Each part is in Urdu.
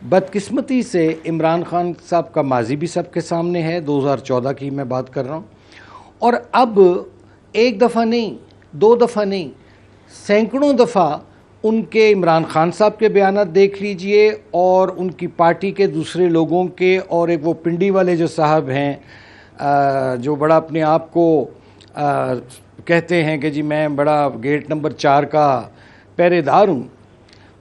بدقسمتی سے عمران خان صاحب کا ماضی بھی سب کے سامنے ہے، 2014 کی میں بات کر رہا ہوں، اور اب ایک دفعہ نہیں، دو دفعہ نہیں، سینکڑوں دفعہ ان کے عمران خان صاحب کے بیانات دیکھ لیجئے اور ان کی پارٹی کے دوسرے لوگوں کے، اور ایک وہ پنڈی والے جو صاحب ہیں جو بڑا اپنے آپ کو کہتے ہیں کہ جی میں بڑا گیٹ نمبر 4 کا پہرے دار ہوں،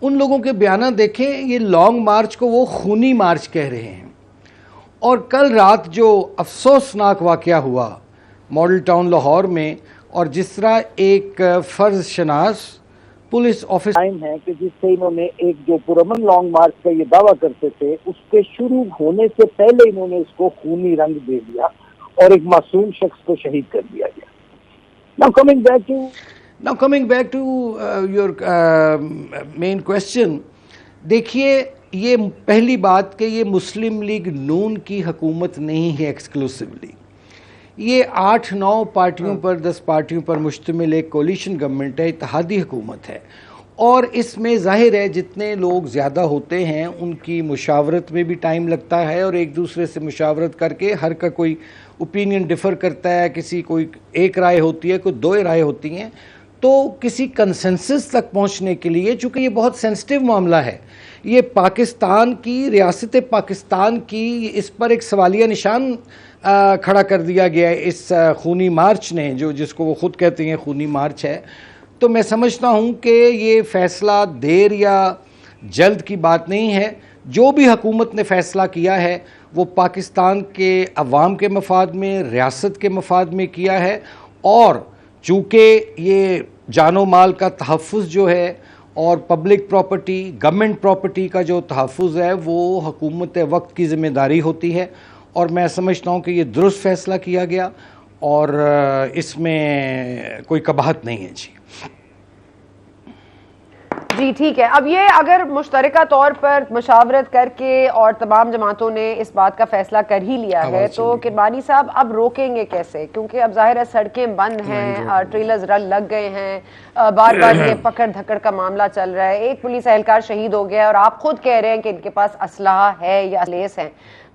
ان لوگوں کے بیانات دیکھیں، یہ لانگ مارچ کو وہ خونی مارچ کہہ رہے ہیں۔ اور کل رات جو افسوسناک واقعہ ہوا ماڈل ٹاؤن لاہور میں، اور جس طرح ایک فرض شناس پولیس آفس ٹائم ہے کہ جس سے انہوں نے ایک جو پرامن لانگ مارچ کا یہ دعویٰ کرتے تھے، اس کے شروع ہونے سے پہلے انہوں نے اس کو خونی رنگ دے دیا اور ایک معصوم شخص کو شہید کر دیا گیا۔ Now coming back to your main question، دیکھیے یہ پہلی بات کہ یہ مسلم لیگ نون کی حکومت نہیں ہے ایکسکلوسیولی، یہ 8-9 پارٹیوں پر 10 پارٹیوں پر مشتمل ایک کولیشن گورنمنٹ ہے، اتحادی حکومت ہے، اور اس میں ظاہر ہے جتنے لوگ زیادہ ہوتے ہیں ان کی مشاورت میں بھی ٹائم لگتا ہے، اور ایک دوسرے سے مشاورت کر کے ہر کا کوئی اوپینین ڈیفر کرتا ہے، کسی کوئی ایک رائے ہوتی ہے، کوئی 2 رائے ہوتی ہیں، تو کسی کنسنسس تک پہنچنے کے لیے، چونکہ یہ بہت سینسٹیو معاملہ ہے، یہ پاکستان کی ریاست پاکستان کی، اس پر ایک سوالیہ نشان کھڑا کر دیا گیا ہے اس خونی مارچ نے، جس کو وہ خود کہتے ہیں خونی مارچ ہے۔ تو میں سمجھتا ہوں کہ یہ فیصلہ دیر یا جلد کی بات نہیں ہے، جو بھی حکومت نے فیصلہ کیا ہے وہ پاکستان کے عوام کے مفاد میں، ریاست کے مفاد میں کیا ہے، اور چونکہ یہ جان و مال کا تحفظ جو ہے اور پبلک پراپرٹی، گورنمنٹ پراپرٹی کا جو تحفظ ہے وہ حکومت وقت کی ذمہ داری ہوتی ہے، اور میں سمجھتا ہوں کہ یہ درست فیصلہ کیا گیا اور اس میں کوئی قباحت نہیں ہے۔ جی ٹھیک ہے، اب یہ اگر مشترکہ طور پر مشاورت کر کے اور تمام جماعتوں نے اس بات کا فیصلہ کر ہی لیا ہے تو کرمانی صاحب اب روکیں گے کیسے؟ کیونکہ اب ظاہر ہے سڑکیں بند ہیں، ٹریلرز لگ گئے ہیں، بار بار یہ پکڑ دھکڑ کا معاملہ چل رہا ہے، ایک پولیس اہلکار شہید ہو گیا اور آپ خود کہہ رہے ہیں کہ ان کے پاس اسلحہ ہے یا لیس ہیں،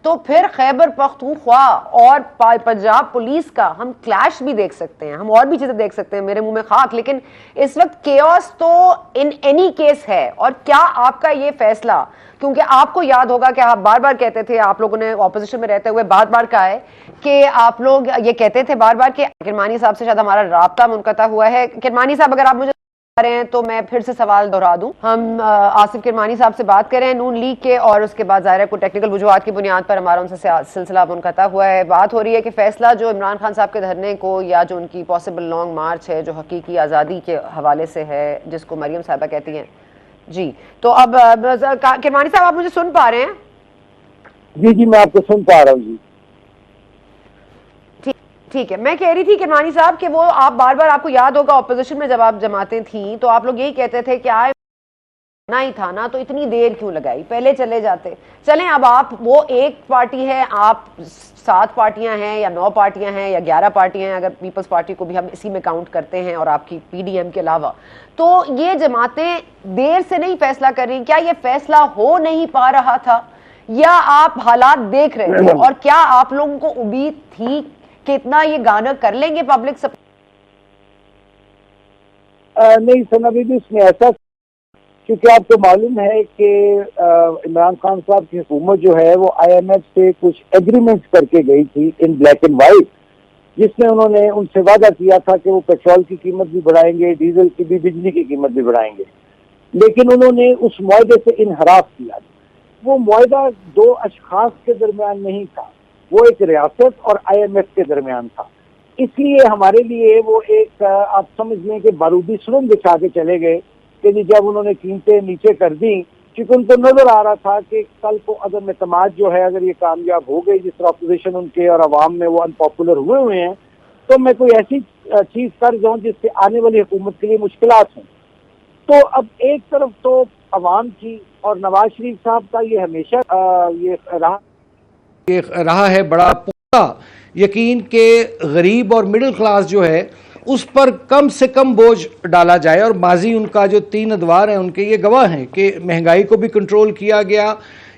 تو پھر خیبر پختونخوا اور پنجاب پولیس کا ہم کلیش بھی دیکھ سکتے ہیں، ہم اور بھی چیزیں دیکھ سکتے ہیں، میرے منہ میں خاک، لیکن اس وقت کیوس تو ان اینی کیس ہے۔ اور کیا آپ کا یہ فیصلہ، کیونکہ آپ کو یاد ہوگا کہ آپ بار بار کہتے تھے، آپ لوگوں نے اپوزیشن میں رہتے ہوئے بار بار کہا ہے کہ آپ لوگ یہ کہتے تھے بار بار کہ کرمانی صاحب سے شاید ہمارا رابطہ منقطع ہوا ہے۔ کرمانی صاحب اگر آپ مجھے رہے ہیں تو میں پھر سے سوال دہرا دوں، ہم آصف کرمانی صاحب سے بات کریں نون لیگ کے، اور اس کے بعد ظاہر ہے کوئی ٹیکنیکل وجوہات کی بنیاد پر ہمارا ان سے سلسلہ منقطع ہوا ہے۔ بات ہو رہی ہے کہ فیصلہ جو عمران خان صاحب کے دھرنے کو یا جو ان کی پاسبل لانگ مارچ ہے جو حقیقی آزادی کے حوالے سے ہے، جس کو مریم صاحبہ کہتی ہیں، جی تو اب کرمانی صاحب آپ مجھے سن پا رہے ہیں؟ جی میں آپ کو سن پا رہا ہوں۔ جی ٹھیک ہے، میں کہہ رہی تھی کرمانی صاحب کہ وہ آپ بار بار، آپ کو یاد ہوگا اپوزیشن میں جب آپ جماعتیں تھیں تو آپ لوگ یہی کہتے تھے کہ نہ ہی تھا نا تو اتنی دیر کیوں لگائی، پہلے چلے جاتے۔ چلیں اب آپ، وہ ایک پارٹی ہے، آپ 7 پارٹیاں ہیں یا 9 پارٹیاں ہیں یا 11 پارٹیاں ہیں، اگر پیپلز پارٹی کو بھی ہم اسی میں کاؤنٹ کرتے ہیں اور آپ کی پی ڈی ایم کے علاوہ، تو یہ جماعتیں دیر سے نہیں فیصلہ کر رہی، کیا یہ فیصلہ ہو نہیں پا رہا تھا یا آپ حالات دیکھ رہے تھے؟ اور کیا آپ لوگوں کو امید تھی کہ اتنا یہ گانا کر لیں گے پبلک سپورٹ؟ نہیں سنا بھی اس میں ایسا، کیونکہ آپ کو معلوم ہے کہ عمران خان صاحب کی حکومت جو ہے وہ آئی ایم ایف سے کچھ ایگریمنٹس کر کے گئی تھی ان بلیک اینڈ وائٹ، جس میں انہوں نے ان سے وعدہ کیا تھا کہ وہ پیٹرول کی قیمت بھی بڑھائیں گے، ڈیزل کی بھی، بجلی کی قیمت بھی بڑھائیں گے، لیکن انہوں نے اس معاہدے سے انحراف کیا۔ وہ معاہدہ 2 اشخاص کے درمیان نہیں تھا، وہ ایک ریاست اور آئی ایم ایف کے درمیان تھا، اس لیے ہمارے لیے وہ ایک، آپ سمجھ لیں کہ بارودی سرنگ بچھا کے چلے گئے کہ جب انہوں نے قیمتیں نیچے کر دیں، کیونکہ ان کو نظر آ رہا تھا کہ کل کو عدم اعتماد جو ہے اگر یہ کامیاب ہو گئی، جس طرح اپوزیشن ان کے اور عوام میں وہ انپاپولر ہوئے ہیں، تو میں کوئی ایسی چیز کر جاؤں جس سے آنے والی حکومت کے لیے مشکلات ہوں۔ تو اب ایک طرف تو عوام کی اور نواز شریف صاحب کا یہ ہمیشہ یہ رہا ہے بڑا پختہ یقین کہ غریب اور مڈل کلاس جو ہے اس پر کم سے کم بوجھ ڈالا جائے، اور ماضی ان کا جو 3 ادوار ہیں ان کے یہ گواہ ہیں کہ مہنگائی کو بھی کنٹرول کیا گیا،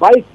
22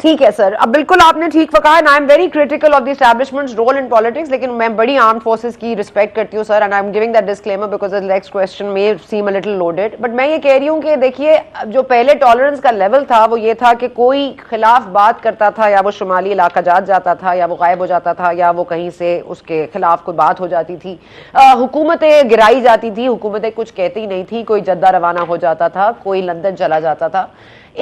ٹھیک ہے سر, اب بالکل آپ نے ٹھیک کہا, and I am very critical of the establishment's role in politics, لیکن میں بڑی آرمڈ فورسز کی رسپیکٹ کرتی ہوں sir, and I am giving that disclaimer because the next question may seem a little loaded, but میں یہ کہہ رہی ہوں کہ دیکھیے جو پہلے ٹالرنس کا لیول تھا وہ یہ تھا کہ کوئی خلاف بات کرتا تھا یا وہ شمالی علاقہ جات جاتا تھا یا وہ غائب ہو جاتا تھا یا وہ کہیں سے اس کے خلاف کوئی بات ہو جاتی تھی, حکومتیں گرائی جاتی تھی, حکومتیں کچھ کہتی نہیں تھی, کوئی جدہ روانہ ہو جاتا تھا, کوئی لندن چلا جاتا تھا.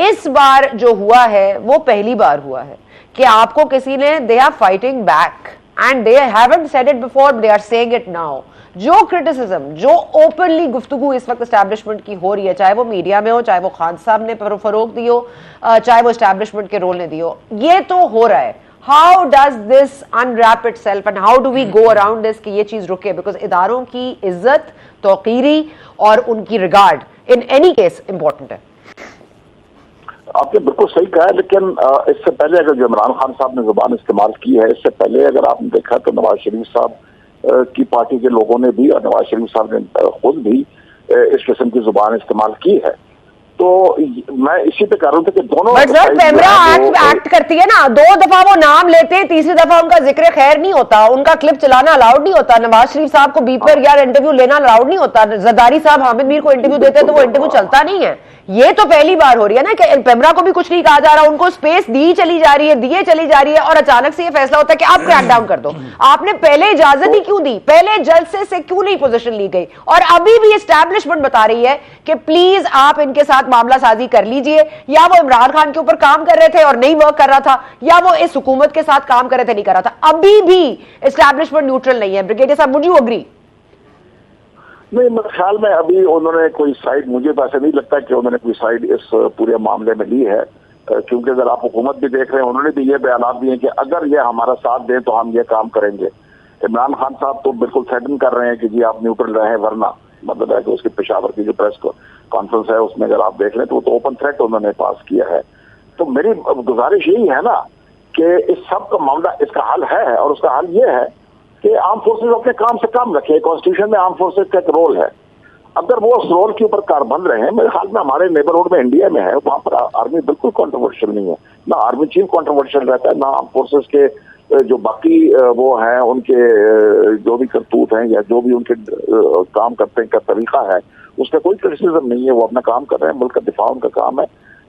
اس بار جو ہوا ہے وہ پہلی بار ہوا ہے کہ آپ کو کسی نے they are fighting back and they haven't said it before, they are saying it now. جو کرٹیسزم, جو اوپنلی گفتگو اس وقت اسٹیبلشمنٹ کی ہو رہی ہے, چاہے وہ میڈیا میں ہو, چاہے وہ خان صاحب نے فروغ دی ہو, چاہے وہ اسٹیبلشمنٹ کے رول نے دی ہو, یہ تو ہو رہا ہے. How does this unwrap itself and how do we go around this کہ یہ چیز رکے, because اداروں کی عزت, توقیری اور ان کی regard in any case important ہے. آپ نے بالکل صحیح کہا ہے, لیکن اس سے پہلے اگر جو عمران خان صاحب نے زبان استعمال کی ہے, اس سے پہلے اگر آپ نے دیکھا تو نواز شریف صاحب کی پارٹی کے لوگوں نے بھی اور نواز شریف صاحب نے خود بھی اس قسم کی زبان استعمال کی ہے. تو میں اسی پہ کہہ رہا ہوں کہ دونوں پیمرا ایکٹ کرتی ہے نا, 2 دفعہ وہ نام لیتے ہیں, تیسری دفعہ ان کا ذکر خیر نہیں ہوتا, ان کا کلپ چلانا الاؤڈ نہیں ہوتا, نواز شریف صاحب کو بی پر یا انٹرویو لینا الاؤڈ نہیں ہوتا, زرداری صاحب حامد میر کو انٹرویو دیتے ہیں تو وہ انٹرویو چلتا نہیں ہے. یہ تو پہلی بار ہو رہی ہے نا کہ پیمرا کو بھی کچھ نہیں کہا جا رہا, ان کو اسپیس دی چلی جا رہی ہے, دیے چلی جا رہی ہے, اور اچانک سے یہ فیصلہ ہوتا ہے کہ آپ کریک ڈاؤن کر دو. آپ نے پہلے اجازت ہی کیوں دی, پہلے جلسے سے کیوں نہیں پوزیشن لی گئی, اور ابھی بھی اسٹیبلشمنٹ بتا رہی ہے کہ پلیز آپ ان کے ساتھ معاملہ سازی کر لیجئے, یا وہ عمران خان کے اوپر کام کر رہے تھے اور نہیں ورک کر رہا تھا, یا وہ اس حکومت کے ساتھ کام کر رہے تھے نہیں کر رہا تھا. ابھی بھی اسٹیبلشمنٹ نیوٹرل نہیں ہے. بریگیڈیئر صاحب, would you agree؟ نہیں, میرے خیال میں ابھی انہوں نے کوئی سائڈ, مجھے تو ایسا نہیں لگتا کہ انہوں نے کوئی سائڈ اس پورے معاملے میں لی ہے, کیونکہ اگر آپ حکومت بھی دیکھ رہے ہیں, انہوں نے بھی یہ بیانات دیے ہیں کہ اگر یہ ہمارا ساتھ دیں تو ہم یہ کام کریں گے. عمران خان صاحب تو بالکل تھریٹن کر رہے ہیں کہ جی آپ نیوٹرل رہیں, ورنہ مطلب ہے کہ اس کی پشاور کی جو پریس کانفرنس ہے اس میں اگر آپ دیکھ لیں تو وہ تو اوپن تھریٹ انہوں نے پاس کیا ہے. تو میری گزارش یہی ہے نا کہ اس سب کا معاملہ, اس کا حل ہے, اور اس کا حل یہ ہے کہ آرم فورسز اپنے کام سے کام رکھے. کانسٹیٹیوشن میں آرم فورسز کا ایک رول ہے, اگر وہ اس رول کے اوپر کاربند رہے ہیں. میرے خیال میں ہمارے نیبرہڈ میں انڈیا میں ہے, وہاں پر آرمی بالکل کنٹروورشل نہیں ہے, نہ آرمی چیف کنٹروورشل رہتا ہے, نہ آرم فورسز کے جو باقی وہ ہیں ان کے جو بھی کرتوت ہیں یا جو بھی ان کے کام کرنے کا طریقہ ہے اس کا کوئی کرٹیسزم نہیں ہے. وہ اپنا کام کر رہے ہیں, ملک کا دفاع ان کا کام ہے,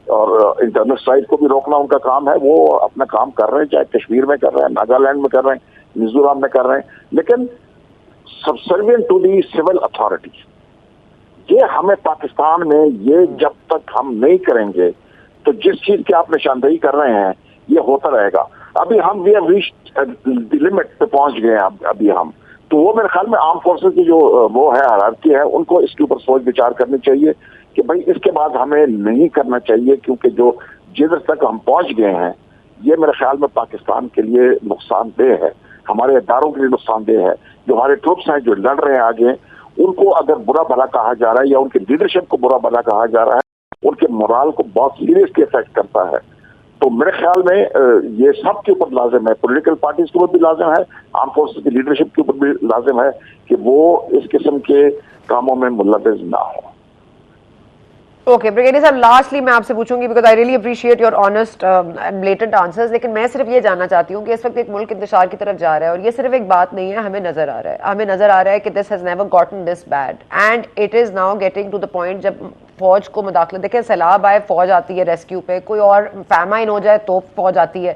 اور انٹرنل اسٹرائک کو بھی روکنا ان کا کام ہے. وہ اپنا کام کر رہے ہیں, چاہے کشمیر میں کر رہے ہیں, ناگالینڈ میں کر رہے ہیں, میزورم میں کر رہے ہیں, لیکن subservient to the civil authority. یہ ہمیں پاکستان میں یہ جب تک ہم نہیں کریں گے تو جس چیز کی آپ نشاندہی کر رہے ہیں یہ ہوتا رہے گا. ابھی ہم we have reached the limit پہ پہنچ گئے ہیں ابھی ہم. تو وہ میرے خیال میں آرم فورسز کی جو وہ ہے ہیرارکی ہے, ان کو اس کے اوپر سوچ بچار کرنی چاہیے کہ بھائی اس کے بعد ہمیں نہیں کرنا چاہیے, کیونکہ جو جدھر تک ہم پہنچ گئے ہیں یہ میرے خیال میں پاکستان کے لیے نقصان دہ ہے, ہمارے اداروں کے لیے نقصان دہ ہے. جو ہمارے ٹروپس ہیں جو لڑ رہے ہیں آگے, ان کو اگر برا بھلا کہا جا رہا ہے یا ان کی لیڈرشپ کو برا بھلا کہا جا رہا ہے, ان کے مورال کو بہت سیریسلی افیکٹ کرتا ہے. تو میرے خیال میں یہ سب کے اوپر لازم ہے, پولیٹیکل پارٹیز کے اوپر بھی لازم ہے, آرم فورسز کی لیڈرشپ کے اوپر بھی لازم ہے کہ وہ اس قسم کے کاموں میں ملوث نہ ہو. اوکے بریگیڈیئر صاحب, لاسٹلی میں آپ سے پوچھوں گی because I really appreciate your honest and blatant answers, لیکن میں صرف یہ جاننا چاہتی ہوں کہ اس وقت ایک ملک انتشار کی طرف جا رہا ہے, اور یہ صرف ایک بات نہیں ہے, ہمیں نظر آ رہا ہے کہ this has never gotten this bad, and it is now getting to the point جب فوج کو مداخلت, دیکھیں سیلاب آئے فوج آتی ہے ریسکیو پہ, کوئی اور فیمائن ہو جائے تو فوج آتی ہے,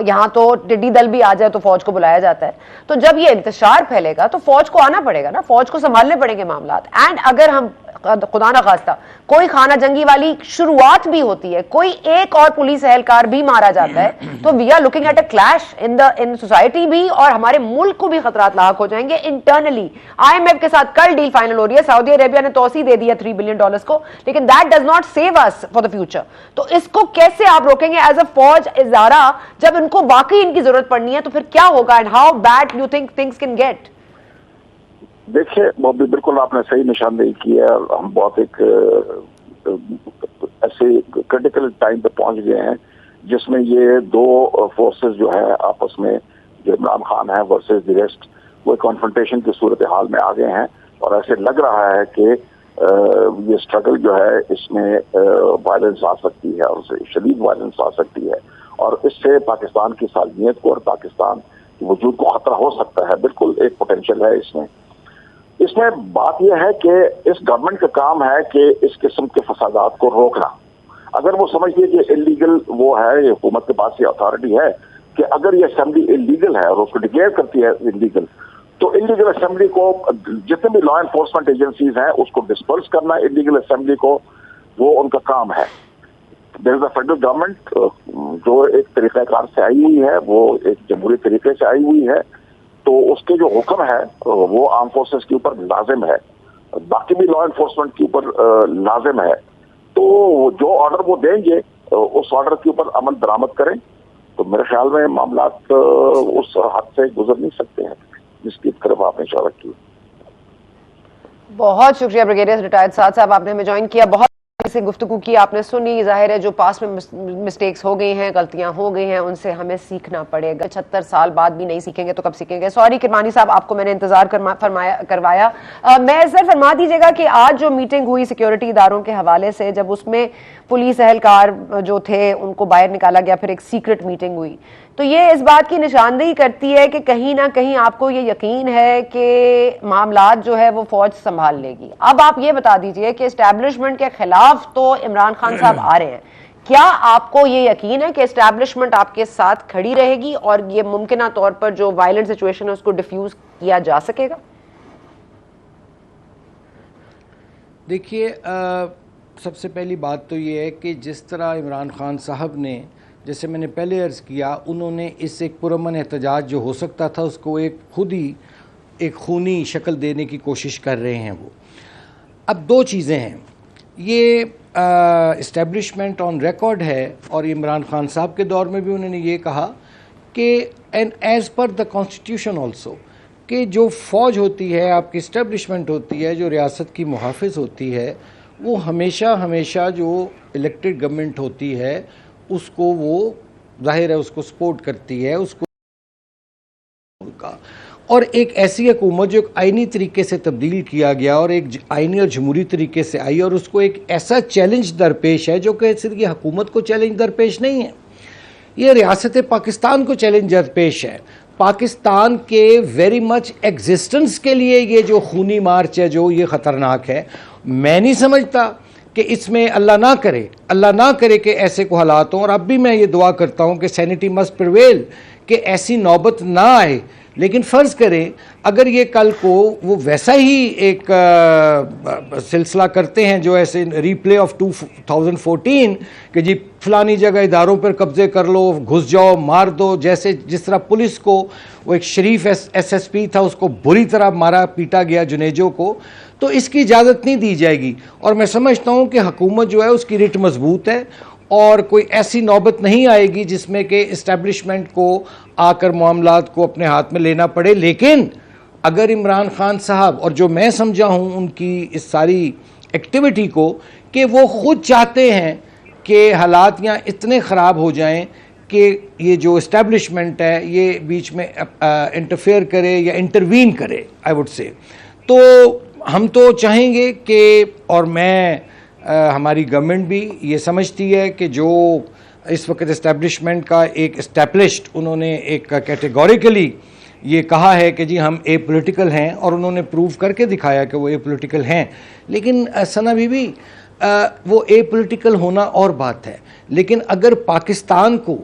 یہاں تو ٹڈی دل بھی آ جائے تو فوج کو بلایا جاتا ہے. تو جب یہ انتشار پھیلے گا تو فوج کو آنا پڑے گا نا, فوج کو سنبھالنے پڑیں گے معاملات. اینڈ اگر ہم خدا نہ خواستہ کوئی خانہ جنگی والی شروعات بھی ہوتی ہے, کوئی ایک اور پولیس اہلکار بھی مارا جاتا ہے, تو we are looking at a clash in society بھی, اور ہمارے ملک کو بھی خطرات لاحق ہو جائیں گے انٹرنلی. آئی ایم ایف کے ساتھ کل ڈیل فائنل ہو رہی ہے, سعودی عربیہ نے توسیع دے دی ہے $3 بلین کو, لیکن that does not save us for the future. تو اس کو کیسے آپ روکیں گے ایز اے فوج ادارہ, جب ان کو واقعی ان کی ضرورت پڑنی ہے تو پھر کیا ہوگا, and how bad you think things can get? دیکھیے وہ بھی بالکل آپ نے صحیح نشاندہی کی ہے, اور ہم بہت ایک ایسے کرٹیکل ٹائم پہ پہنچ گئے ہیں جس میں یہ دو فورسز جو ہے آپس میں, جو عمران خان ہے ورسز دی ریسٹ, وہ کانفرنٹیشن کی صورتحال میں آ گئے ہیں, اور ایسے لگ رہا ہے کہ یہ اسٹرگل جو ہے اس میں وائلنس آ سکتی ہے, اور شدید وائلنس آ سکتی ہے. اور اس سے پاکستان کی سالمیت کو اور پاکستان کے وجود کو خطرہ ہو سکتا ہے. بالکل ایک پوٹینشیل ہے اس میں بات یہ ہے کہ اس گورنمنٹ کا کام ہے کہ اس قسم کے فسادات کو روکنا. اگر وہ سمجھتی ہے کہ انلیگل وہ ہے, یہ حکومت کے پاس یہ اتھارٹی ہے کہ اگر یہ اسمبلی انلیگل ہے اور اس کو ڈکلیئر کرتی ہے انلیگل, تو انلیگل اسمبلی کو جتنے بھی لا انفورسمنٹ ایجنسیز ہیں اس کو ڈسپرس کرنا انلیگل اسمبلی کو, وہ ان کا کام ہے. دیر از اے فیڈرل گورنمنٹ جو ایک طریقہ کار سے آئی ہوئی ہے, وہ ایک جمہوری طریقے سے آئی ہوئی ہے, تو اس کے جو حکم ہے وہ آرم فورسز کے اوپر لازم ہے, باقی بھی لا انفورسمنٹ کے اوپر لازم ہے. تو جو آرڈر وہ دیں گے اس آرڈر کے اوپر عمل درآمد کریں, تو میرے خیال میں معاملات اس حد سے گزر نہیں سکتے ہیں جس کی طرف آپ نے اشارہ کی. بہت شکریہ بریگیڈیئر ریٹائرڈ سعد صاحب, آپ نے ہمیں جوائن کیا. بہت سے گفتگو کی آپ نے سنی. ظاہر ہے جو پاس میں مسٹیکس ہو گئی ہیں, غلطیاں ہو گئی ہیں, ان سے ہمیں سیکھنا پڑے گا. 76 سال بعد بھی نہیں سیکھیں گے تو کب سیکھیں گے. سوری کرمانی صاحب, آپ کو میں نے انتظار کروایا. میں سر فرما دیجیے گا کہ آج جو میٹنگ ہوئی سیکیورٹی اداروں کے حوالے سے, جب اس میں پولیس اہلکار جو تھے ان کو باہر نکالا گیا, پھر ایک سیکرٹ میٹنگ ہوئی, تو یہ اس بات کی نشاندہی کرتی ہے کہ کہیں نہ کہیں آپ کو یہ یقین ہے کہ معاملات جو ہے وہ فوج سنبھال لے گی. اب آپ یہ بتا دیجئے کہ اسٹیبلشمنٹ کے خلاف تو عمران خان صاحب آ رہے ہیں, کیا آپ کو یہ یقین ہے کہ اسٹیبلشمنٹ آپ کے ساتھ کھڑی رہے گی اور یہ ممکنہ طور پر جو وائلنٹ سچویشن ہے اس کو ڈیفیوز کیا جا سکے گا؟ دیکھیے, سب سے پہلی بات تو یہ ہے کہ جس طرح عمران خان صاحب نے, جیسے میں نے پہلے عرض کیا, انہوں نے اس ایک پرامن احتجاج جو ہو سکتا تھا اس کو ایک خود ہی ایک خونی شکل دینے کی کوشش کر رہے ہیں. وہ اب دو چیزیں ہیں, یہ اسٹیبلشمنٹ آن ریکارڈ ہے, اور عمران خان صاحب کے دور میں بھی انہوں نے یہ کہا کہ is per the constitution also, کہ جو فوج ہوتی ہے, آپ کی اسٹیبلشمنٹ ہوتی ہے, جو ریاست کی محافظ ہوتی ہے, وہ ہمیشہ جو الیکٹڈ گورنمنٹ ہوتی ہے اس کو وہ ظاہر ہے اس کو سپورٹ کرتی ہے, اس کو کا. اور ایک ایسی حکومت جو ایک آئینی طریقے سے تبدیل کیا گیا اور ایک آئینی اور جمہوری طریقے سے آئی, اور اس کو ایک ایسا چیلنج درپیش ہے جو کہ صرف یہ حکومت کو چیلنج درپیش نہیں ہے, یہ ریاست پاکستان کو چیلنج درپیش ہے. پاکستان کے ویری مچ ایگزسٹنس کے لیے یہ جو خونی مارچ ہے جو یہ خطرناک ہے. میں نہیں سمجھتا کہ اس میں اللہ نہ کرے کہ ایسے کو حالات ہوں, اور اب بھی میں یہ دعا کرتا ہوں کہ سینٹی مسٹ پریویل, کہ ایسی نوبت نہ آئے. لیکن فرض کریں اگر یہ کل کو وہ ویسا ہی ایک سلسلہ کرتے ہیں جو ایسے ری پلے آف 2014 کہ جی فلانی جگہ اداروں پر قبضے کر لو, گھس جاؤ, مار دو, جس طرح پولیس کو وہ ایک شریف ایس پی تھا اس کو بری طرح مارا پیٹا گیا جنیجو کو, تو اس کی اجازت نہیں دی جائے گی. اور میں سمجھتا ہوں کہ حکومت جو ہے اس کی رٹ مضبوط ہے, اور کوئی ایسی نوبت نہیں آئے گی جس میں کہ اسٹیبلشمنٹ کو آ کر معاملات کو اپنے ہاتھ میں لینا پڑے. لیکن اگر عمران خان صاحب, اور جو میں سمجھا ہوں ان کی اس ساری ایکٹیویٹی کو, کہ وہ خود چاہتے ہیں کہ حالات یہاں اتنے خراب ہو جائیں کہ یہ جو اسٹیبلشمنٹ ہے یہ بیچ میں انٹرفیئر کرے یا انٹروین کرے, آئی وڈ سے, تو ہم تو چاہیں گے کہ, اور میں ہماری گورنمنٹ بھی یہ سمجھتی ہے کہ جو اس وقت اسٹیبلشمنٹ کا ایک اسٹیبلشڈ, انہوں نے ایک کیٹیگوریکلی یہ کہا ہے کہ جی ہم اے پولیٹیکل ہیں, اور انہوں نے پروو کر کے دکھایا کہ وہ اے پولیٹیکل ہیں. لیکن ثنا بی بی, وہ اے پولیٹیکل ہونا اور بات ہے, لیکن اگر پاکستان کو,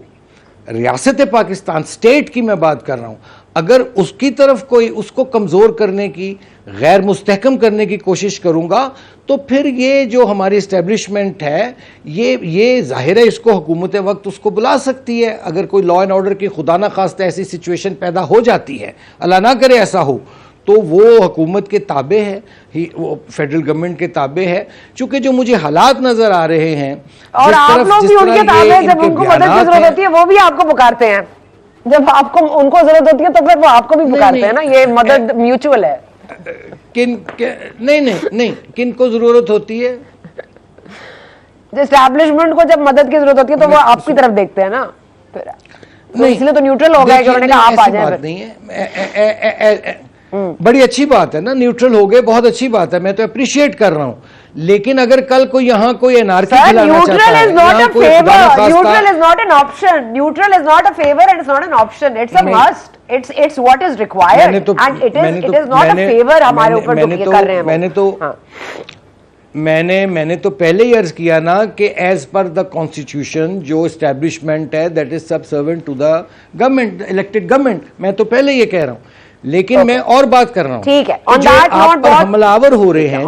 ریاست پاکستان اسٹیٹ کی میں بات کر رہا ہوں, اگر اس کی طرف کوئی اس کو کمزور کرنے کی, غیر مستحکم کرنے کی کوشش کروں گا, تو پھر یہ جو ہماری اسٹیبلشمنٹ ہے یہ ظاہر ہے اس کو حکومت وقت اس کو بلا سکتی ہے. اگر کوئی لا اینڈ آرڈر کی خدا نہ خواستہ ایسی سچویشن پیدا ہو جاتی ہے, اللہ نہ کرے ایسا ہو, تو وہ حکومت کے تابع ہے, وہ فیڈرل گورنمنٹ کے تابع ہے. چونکہ جو مجھے حالات نظر آ رہے ہیں, اور آپ لوگ بھی ان کے تابع ہیں, جب ان کو مدد کی ضرورت ہوتی ہے وہ بھی آپ کو پکارتے ہیں, جب آپ کو ان کو ضرورت ہوتی ہے تو پھر وہ آپ کو بھی پکارتے ہیں نا, یہ مدد میوچول ہے. نہیں, کن کو ضرورت ہوتی ہے؟ اسٹیبلشمنٹ کو جب مدد کی ضرورت ہوتی ہے تو وہ آپ کی طرف دیکھتے ہیں نا, اس لیے تو نیوٹرل ہو گئے کہ انہوں نے کہا آپ آ جائیں. نہیں ہے, بڑی اچھی بات ہے نا, نیوٹرل ہو گئے, بہت اچھی بات ہے, میں تو اپریشیٹ کر رہا ہوں. لیکن اگر کل کوئی یہاں کوئی انارکی Sir, کھلانا neutral چاہتا ہے, is not یہاں a کوئی favor. خدا نخواستہ Neutral is not an option. Neutral is not a favor and it's not an option. It's a must. It's what is required. And it is not a favor ہمارے اوپر جو یہ کر رہے ہیں. میں نے تو پہلے ہی عرض کیا نا کہ ایز پر دا کانسٹیٹیوشن جو اسٹیبلشمنٹ ہے that is subservient to the government, elected government. میں تو پہلے یہ کہہ رہا ہوں, لیکن میں اور بات کر رہا ہوں, ٹھیک ہے, جو آپ پر حملہ آور ہو رہے ہیں,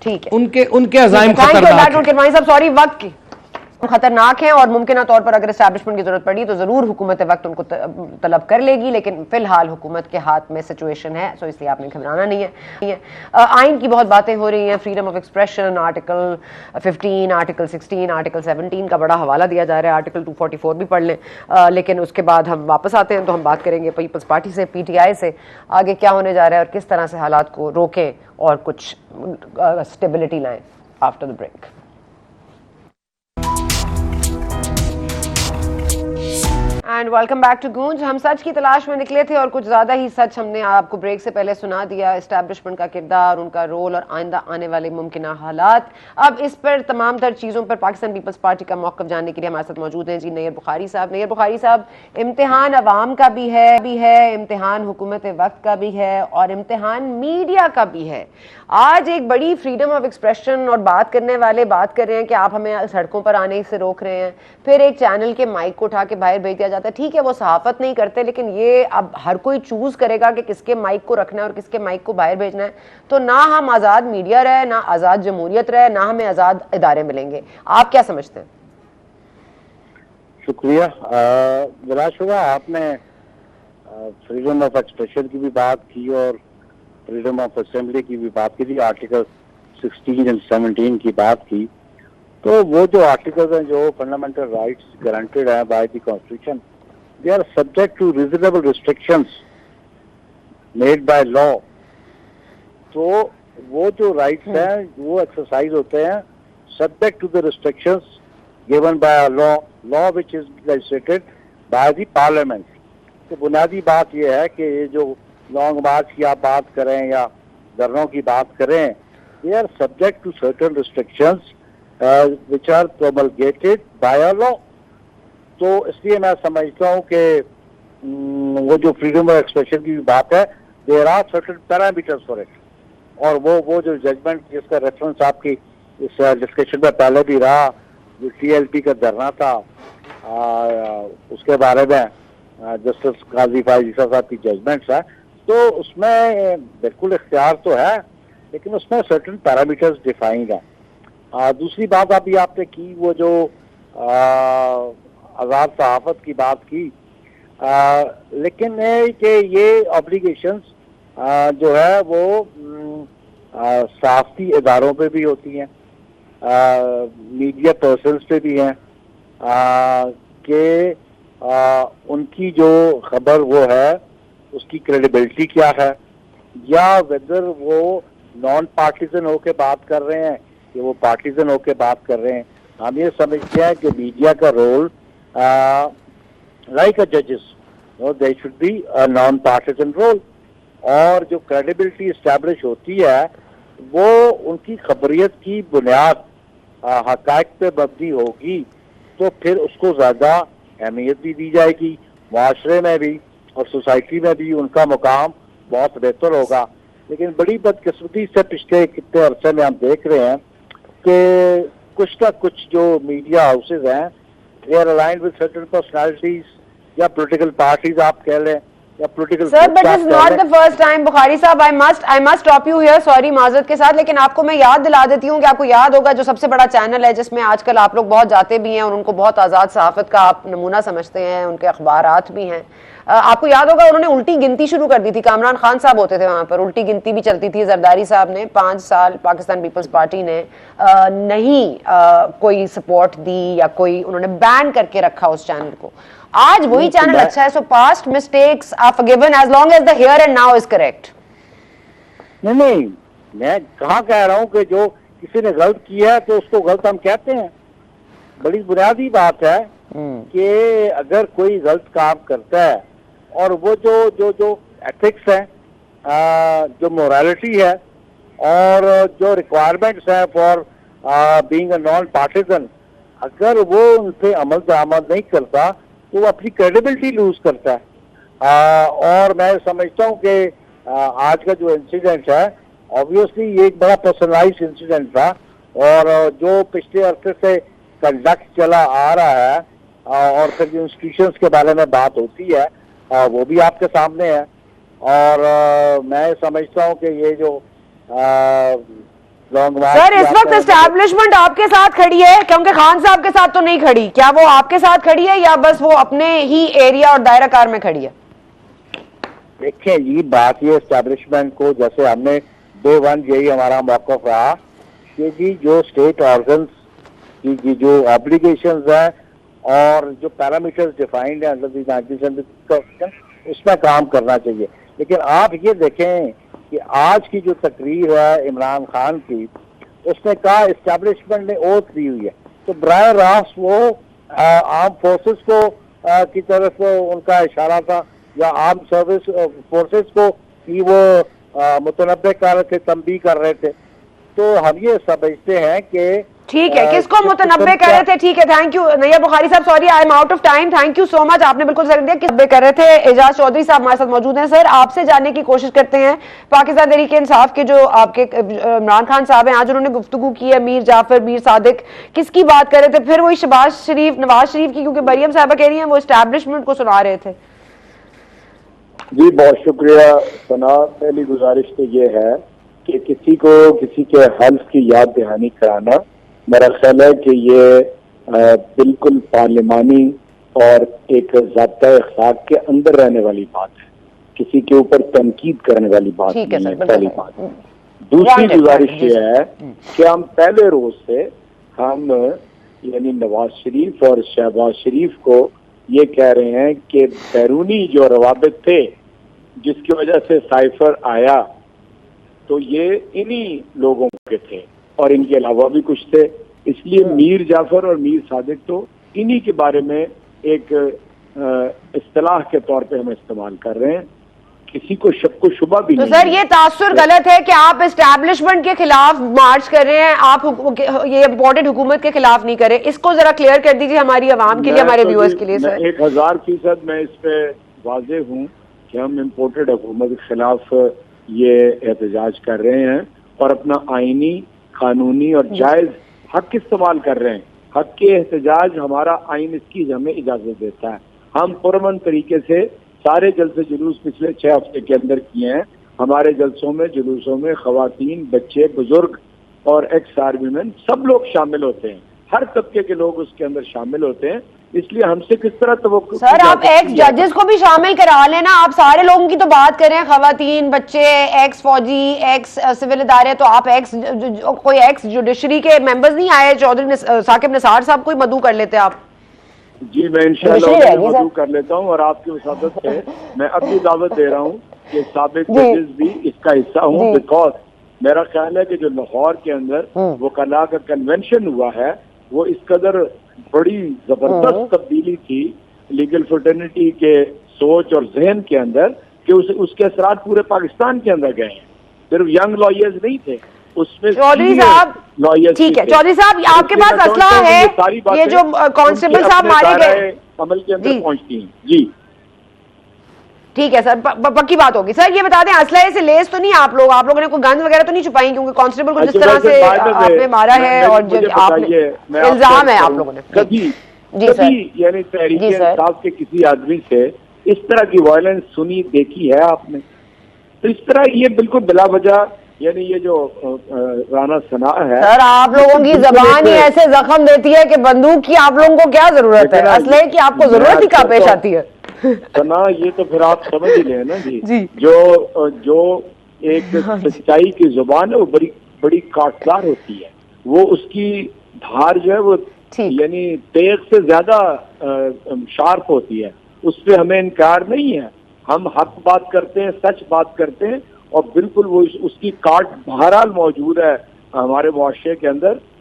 ٹھیک ہے, ان کے عزائم خطرناک ہیں. سوری, وقت کی خطرناک ہیں اور ممکنہ طور پر اگر اسٹیبلشمنٹ کی ضرورت پڑی تو ضرور حکومت وقت ان کو طلب کر لے گی, لیکن فی الحال حکومت کے ہاتھ میں سچویشن ہے, سو اس لیے آپ نے گھبرانا نہیں ہے. آئین کی بہت باتیں ہو رہی ہیں, freedom of expression, article 15, article 16, article 17 کا بڑا حوالہ دیا جا رہا ہے, آرٹیکل 244 بھی پڑھ لیں, لیکن اس کے بعد ہم واپس آتے ہیں تو ہم بات کریں گے پیپلز پارٹی سے, پی ٹی آئی سے, آگے کیا ہونے جا رہا ہے اور کس طرح سے حالات کو روکیں اور کچھ اسٹیبلٹی لائیں. After the break. And welcome back to Goonj. ہم سچ کی تلاش میں نکلے تھے اور کچھ زیادہ ہی سچ ہم نے آپ کو بریک سے پہلے سنا دیا. اسٹیبلشمنٹ کا کردار, ان کا رول اور آئندہ آنے والے ممکنہ حالات. اب اس پر تمام تر چیزوں پر پاکستان پیپلز پارٹی کا موقف جاننے کے لیے ہمارے ساتھ موجود ہیں جی نیر بخاری صاحب. نیر بخاری صاحب, امتحان عوام کا بھی ہے, امتحان حکومت وقت کا بھی ہے اور امتحان میڈیا کا بھی ہے. آج ایک بڑی فریڈم آف ایکسپریشن اور بات کرنے والے بات کر رہے ہیں کہ آپ ہمیں سڑکوں پر آنے سے روک رہے ہیں, پھر ایک چینل کے مائک کو اٹھا کے باہر بھیج دیا جاتا ہے. ٹھیک ہے, وہ صحافت نہیں کرتے, لیکن یہ اب ہر کوئی چوز کرے گا کہ کس کے مائک کو رکھنا ہے اور کس کے مائک کو باہر بھیجنا ہے. تو نہ ہم آزاد میڈیا رہے, نہ آزاد جمہوریت رہے, نہ ہمیں آزاد ادارے ملیں گے. آپ کیا سمجھتے ہیں؟ شکریہ. بلا شبہ آپ نے فریڈم آف ایکسپریشن کی بھی بات کی اور فریڈم آف اسمبلی کی بھی بات کی تھی, آرٹیکل 16 اور 17 کی بات کی. تو وہ جو آرٹیکلز ہیں جو فنڈامنٹل رائٹس گارنٹیڈ ہیں by the constitution, they are subject to reasonable restrictions made by law. تو وہ جو رائٹس ہیں وہ ایکسرسائز ہوتے ہیں subject to the restrictions given by a law which is legislated by the parliament. تو بنیادی بات یہ ہے کہ یہ جو لانگ مارچ کی آپ بات کریں یا دھرنوں کی بات کریں, they are subject to certain restrictions which are promulgated by a law. تو اس لیے میں سمجھتا ہوں کہ وہ جو فریڈم آف ایکسپریشن کی بات ہے, there are certain parameters for it. اور وہ جو ججمنٹ جس کا ریفرنس آپ کی اس ڈسکشن میں پہلے بھی رہا, جو ٹی ایل پی کا دھرنا تھا, اس کے بارے میں جسٹس قاضی فائز عیسیٰ صاحب کی ججمنٹس ہے, تو اس میں بالکل اختیار تو ہے, لیکن اس میں سرٹن پیرامیٹرز ڈیفائنڈ ہیں. دوسری بات ابھی آپ نے کی, وہ جو آزاد صحافت کی بات کی, لیکن کہ یہ آبلیگیشنز جو ہے وہ صحافتی اداروں پہ بھی ہوتی ہیں, میڈیا پرسنز پہ بھی ہیں, کہ ان کی جو خبر وہ ہے اس کی کریڈیبلٹی کیا ہے, یا ویدر وہ نان پارٹیزن ہو کے بات کر رہے ہیں کہ وہ پارٹیزن ہو کے بات کر رہے ہیں. ہم یہ سمجھتے ہیں کہ میڈیا کا رول لائک اے ججز they should be a non partisan role, اور جو کریڈیبلٹی اسٹیبلش ہوتی ہے وہ ان کی خبریت کی بنیاد حقائق پہ مبنی ہوگی, تو پھر اس کو زیادہ اہمیت بھی دی جائے گی, معاشرے میں بھی اور سوسائٹی میں بھی ان کا مقام بہت بہتر ہوگا. لیکن بڑی بدقسمتی سے پچھلے کتنے عرصے میں ہم دیکھ رہے ہیں کہ کچھ نہ کچھ جو میڈیا ہاؤسز ہیں they are aligned with certain personalities یا پولیٹیکل پارٹیز آپ کہہ لیں یا political. Sir, but it's not the first time. بخاری صاحب, I must stop you here, sorry معذرت کے ساتھ, لیکن آپ کو میں یاد دلا دیتی ہوں کہ آپ کو یاد ہوگا جو سب سے بڑا چینل ہے جس میں آج کل آپ لوگ بہت جاتے بھی ہیں اور ان کو بہت آزاد صحافت کا آپ نمونہ سمجھتے ہیں, ان کے اخبارات بھی ہیں, آپ کو یاد ہوگا انہوں نے الٹی گنتی شروع کر دی تھی. کامران خان صاحب ہوتے تھے وہاں پر, الٹی گنتی بھی چلتی تھی. زرداری صاحب نے 5 سال پاکستان پیپلز پارٹی نے نہیں کوئی سپورٹ دی یا کوئی, انہوں نے بین کر کے رکھا اس چینل کو. آج وہی چینل اچھا ہے. So past mistakes are forgiven as long as the here and now is correct. نہیں, میں کہاں کہہ رہا ہوں کہ جو کسی نے غلط کیا ہے تو اس کو غلط ہم کہتے ہیں. بڑی بنیادی بات ہے کہ اگر کوئی غلط کام کرتا ہے اور وہ جو ایتھکس ہے, جو مورالٹی ہے اور جو ریکوائرمنٹس ہیں for being a non partisan, اگر وہ ان پہ عمل درآمد نہیں کرتا تو وہ اپنی کریڈیبلٹی لوز کرتا ہے۔ اور میں سمجھتا ہوں کہ آج کا جو انسیڈنٹ ہے obviously یہ ایک بڑا پرسنلائز انسیڈنٹ تھا، اور جو پچھلے عرصے سے کنڈکٹ چلا آ رہا ہے اور پھر جو انسٹیٹیوشنس کے بارے میں بات ہوتی ہے وہ بھی آپ کے سامنے ہے، اور میں سمجھتا ہوں کہ یہ جو لانگ مارچ سر اس وقت اسٹیبلشمنٹ آپ کے ساتھ کھڑی ہے کیونکہ خان صاحب کے ساتھ تو نہیں کھڑی، کیا وہ آپ کے ساتھ کھڑی ہے یا بس وہ اپنے ہی ایریا اور دائرہ کار میں کھڑی ہے؟ دیکھیں یہ بات، یہ اسٹیبلشمنٹ کو جیسے ہم نے ڈے ون یہی ہمارا موقف رہا کہ جی جو اسٹیٹ آرگنز کی جو آبلیگیشنز ہیں اور جو پیرامیٹرز ڈیفائنڈ ہیں انڈر دی 1970 اس میں کام کرنا چاہیے۔ لیکن آپ یہ دیکھیں کہ آج کی جو تقریر ہے عمران خان کی، اس نے کہا اسٹیبلشمنٹ نے اوتھ دی ہوئی ہے، تو براہ راست وہ آرم فورسز کو کی طرف ان کا اشارہ تھا یا آرم سروس فورسز کو کہ وہ متنبع کر رہے تھے، تنبیہ کر رہے تھے۔ تو ہم یہ سمجھتے ہیں کہ ٹھیک ہے، کس کو متنبع کر رہے تھے؟ ٹھیک ہے، تھینک یو نیا بخاری صاحب، sorry I am out of time, thank you so much, آپ نے بالکل صحیح دیا کہ متنبع کر رہے تھے۔ اعجاز چودھری صاحب ہمارے ساتھ موجود ہیں۔ سر آپ سے جاننے کی کوشش کرتے ہیں، پاکستان تحریک انصاف کے جو آپ کے عمران خان صاحب ہیں، آج انہوں نے گفتگو کی ہے میر جعفر، میر صادق، کس کی بات کر رہے تھے؟ پھر وہی شہباز شریف، نواز شریف کی، کیونکہ مریم صاحبہ کہہ رہی ہیں وہ اسٹیبلشمنٹ کو سنا رہے تھے۔ جی بہت شکریہ ثنا۔ پہلی گزارش تو یہ ہے کہ کسی کو کسی کے حلف کی یاد دہانی کرانا، میرا خیال ہے کہ یہ بالکل پارلیمانی اور ایک ضابطۂ اخلاق کے اندر رہنے والی بات ہے، کسی کے اوپر تنقید کرنے والی بات نہیں ہے، پہلی بات۔ دوسری گزارش یہ ہے کہ ہم پہلے روز سے ہم یعنی نواز شریف اور شہباز شریف کو یہ کہہ رہے ہیں کہ بیرونی جو روابط تھے جس کی وجہ سے سائفر آیا تو یہ انہی لوگوں کے تھے اور ان کے علاوہ بھی کچھ تھے، اس لیے میر جعفر اور میر صادق تو انہی کے بارے میں ایک اصطلاح کے طور پہ ہم استعمال کر رہے ہیں، کسی کو شک و شبہ بھی تو نہیں سر ہے۔ یہ تاثر غلط ہے کہ آپ اسٹیبلشمنٹ کے خلاف مارچ کر رہے ہیں، آپ یہ امپورٹڈ حکومت کے خلاف نہیں کرے، اس کو ذرا کلیئر کر دیجیے ہماری عوام کے لیے، ہمارے ویورز کے لیے۔ سر 1000% میں اس پہ واضح ہوں کہ ہم امپورٹڈ حکومت کے خلاف یہ احتجاج کر رہے ہیں اور اپنا آئینی، قانونی اور جائز حق استعمال کر رہے ہیں۔ حق کے احتجاج ہمارا آئین اس کی ہمیں اجازت دیتا ہے۔ ہم پرامن طریقے سے سارے جلسے جلوس پچھلے 6 ہفتے کے اندر کیے ہیں۔ ہمارے جلسوں میں، جلوسوں میں خواتین، بچے، بزرگ اور ایکس آرمی مین سب لوگ شامل ہوتے ہیں، ہر طبقے کے لوگ اس کے اندر شامل ہوتے ہیں، اس لیے ہم سے کس طرح توقع؟ سر آپ ایکس ججز کو بھی شامل کرا لینا، آپ سارے لوگوں کی تو بات کریں، خواتین، بچے، ایکس فوجی، ایکس سول ادارے، تو آپ کوئی ایکس جوڈیشری کے ممبرز نہیں آئے؟ چودھری ثاقب نثار صاحب کو ہی مدعو کر لیتے آپ۔ جی میں انشاءاللہ مدعو کر لیتا ہوں، اور آپ کی وساطت سے میں اب بھی دعوت دے رہا ہوں کہ سابق ججز بھی اس کا حصہ ہوں، بیکاز میرا خیال ہے کہ جو لاہور کے اندر وکلاء کا کنونشن ہوا ہے وہ اس قدر بڑی زبردست تبدیلی تھی لیگل فرٹرنیٹی کے سوچ اور ذہن کے اندر کہ اس کے اثرات پورے پاکستان کے اندر گئے ہیں، صرف ینگ لائرز نہیں تھے اس میں، چودھری صاحب ٹھیک ہے، چودھری صاحب آپ کے پاس اسلحہ ہے، یہ جو کانسٹیبل صاحب مارے گئے عمل کے اندر پہنچتی ہیں۔ جی ٹھیک ہے سر، پکی بات ہوگی۔ سر یہ بتا دیں اسلحے سے لیس تو نہیں آپ لوگوں نے کوئی گن وغیرہ تو نہیں چھپائی؟ کیونکہ کانسٹیبل کو جس طرح سے آپ نے مارا ہے اور آپ نے الزام ہے آپ لوگوں نے کبھی یعنی تحریک انصاف کے کسی آدمی سے اس طرح کی وائلنس سنی دیکھی ہے آپ نے؟ تو اس طرح یہ بالکل بلا وجہ یعنی یہ جو رانا ثنا ہے، سر آپ لوگوں کی زبان ہی ایسے زخم دیتی ہے کہ بندوق کی آپ لوگوں کو کیا ضرورت ہے، اسلحے کی آپ کو ضرورت ہی کہاں پیش آتی ہے؟ ثنا یہ تو پھر آپ سمجھ ہی لیں نا جی، جو ایک سچائی کی زبان ہے وہ بڑی کاٹدار ہوتی ہے، وہ اس کی دھار جو ہے وہ یعنی تیغ سے زیادہ شارپ ہوتی ہے، اس پہ ہمیں انکار نہیں ہے، ہم حق بات کرتے ہیں، سچ بات کرتے ہیں، اور بالکل وہ اس کی کاٹ بہرحال موجود ہے ہمارے معاشرے کے اندر،